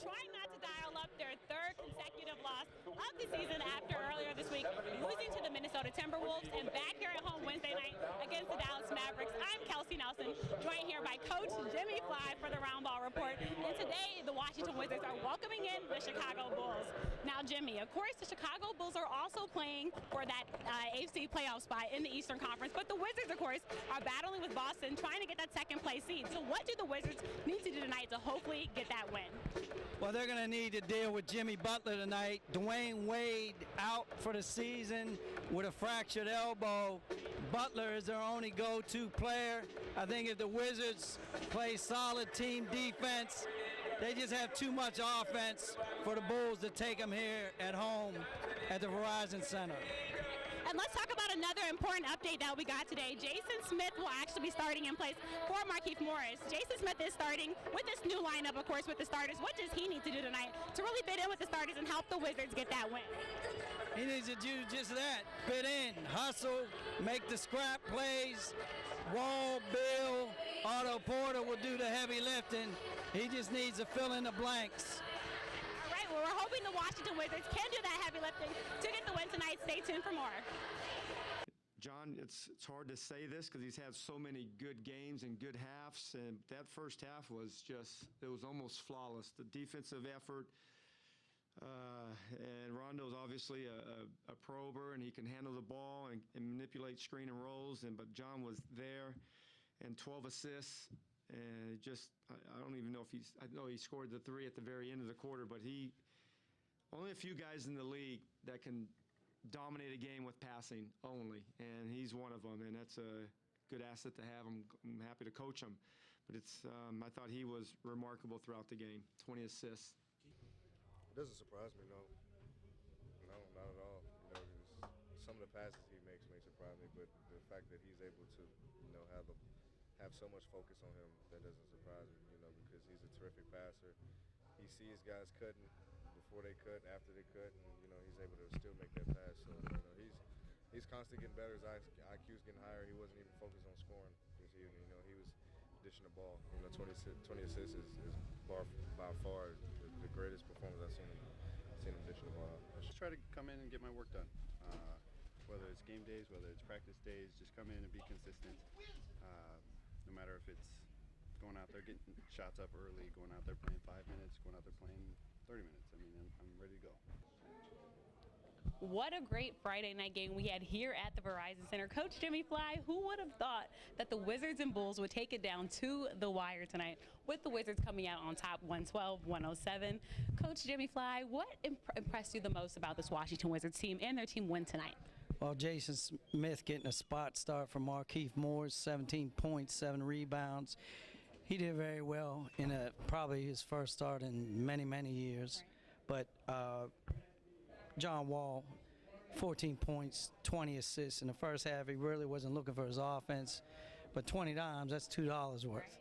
trying not to dial up their third consecutive loss of the season after earlier this week losing to the Minnesota Timberwolves, and back here at home Wednesday night against the Dallas Mavericks. I'm Kelsey Nelson, joined here by Coach Jimmy Fly for the Roundball Report, and today the Washington Wizards are welcoming in the Chicago Bulls. Now, Jimmy, of course, the Chicago Bulls are also playing for that AFC playoff spot in the Eastern Conference, but the Wizards, of course, are battling with Boston, trying to get that second place seed. So what do the Wizards need to do tonight to hopefully get that win? Well, they're going to need to deal with Jimmy Butler tonight. Dwayne Wade out for the season with a fractured elbow. Butler is their only go-to player. I think if the Wizards play solid team defense, they just have too much offense for the Bulls to take them here at home at the Verizon Center. And let's talk about another important update that we got today. Jason Smith will actually be starting in place for Markieff Morris. Jason Smith is starting with this new lineup, of course, with the starters. What does he need to do tonight to really fit in with the starters and help the Wizards get that win? He needs to do just that, fit in, hustle, make the scrap plays. Wall, Bill, Otto Porter will do the heavy lifting. He just needs to fill in the blanks. All right, well, we're hoping the Washington Wizards can do that heavy lifting to get the win tonight. Stay tuned for more. John, it's hard to say this because he's had so many good games and good halves, and that first half was it was almost flawless. The defensive effort, and Rondo's obviously a prober, and he can handle the ball and manipulate screen and rolls, but John was there, and 12 assists, and I don't even know if I know he scored the 3 at the very end of the quarter, but only a few guys in the league that can dominate a game with passing only, and he's one of them, and that's a good asset to have. I'm happy to coach him, but I thought he was remarkable throughout the game. 20 assists. It doesn't surprise me, no. No, not at all. You know, some of the passes he makes surprise me, but the fact that he's able to, have so much focus on him, that doesn't surprise me, because he's a terrific passer. He sees guys cutting before they cut, after they cut, and, he's able to still make that pass. So, he's constantly getting better. His IQ's getting higher. He wasn't even focused on scoring this evening. He was dishing the ball. 20 assists is by far the greatest performance I've seen him dishing the ball out. I just try to come in and get my work done. Whether it's game days, whether it's practice days, just come in and be consistent. No matter if it's going out there getting shots up early, going out there playing 5 minutes, going out there playing 30 minutes. I'm ready to go. What a great Friday night game we had here at the Verizon Center. Coach Jimmy Fly, who would have thought that the Wizards and Bulls would take it down to the wire tonight, with the Wizards coming out on top 112-107. Coach Jimmy Fly, what impressed you the most about this Washington Wizards team and their team win tonight? Well, Jason Smith getting a spot start from Markieff Morris, 17 points, 7 rebounds. He did very well in probably his first start in many, many years. But John Wall, 14 points, 20 assists in the first half. He really wasn't looking for his offense, but 20 dimes, that's $2 worth.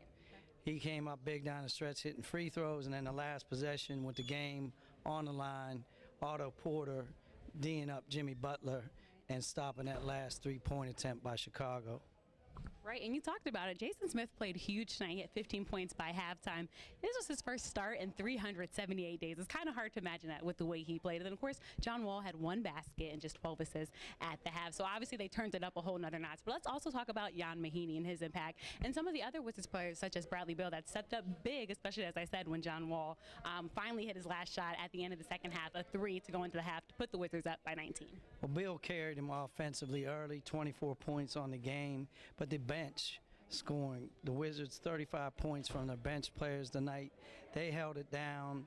He came up big down the stretch, hitting free throws, and then the last possession with the game on the line, Otto Porter D'ing up Jimmy Butler and stopping that last three-point attempt by Chicago. Right, and you talked about it. Jason Smith played huge tonight. He had 15 points by halftime. This was his first start in 378 days. It's kind of hard to imagine that with the way he played. And then, of course, John Wall had 1 basket and just 12 assists at the half. So, obviously, they turned it up a whole nother notch. But let's also talk about Jan Mahinmi and his impact. And some of the other Wizards players, such as Bradley Beal, that stepped up big, especially, as I said, when John Wall finally hit his last shot at the end of the second half, a 3 to go into the half to put the Wizards up by 19. Well, Beal carried him offensively early, 24 points on the game. But the bench scoring, the Wizards 35 points from their bench players tonight. They held it down.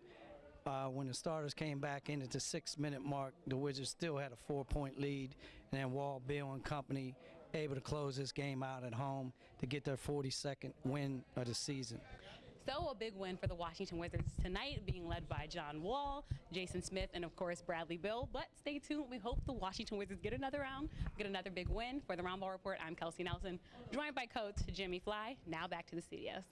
When the starters came back in at the 6-minute mark, the Wizards still had a 4-point lead, and then Wall, Bill, and company able to close this game out at home to get their 42nd win of the season. So a big win for the Washington Wizards tonight, being led by John Wall, Jason Smith, and of course Bradley Beal. But stay tuned. We hope the Washington Wizards get another round, get another big win. For the Roundball Report, I'm Kelsey Nelson, joined by Coach Jimmy Fly. Now back to the studios.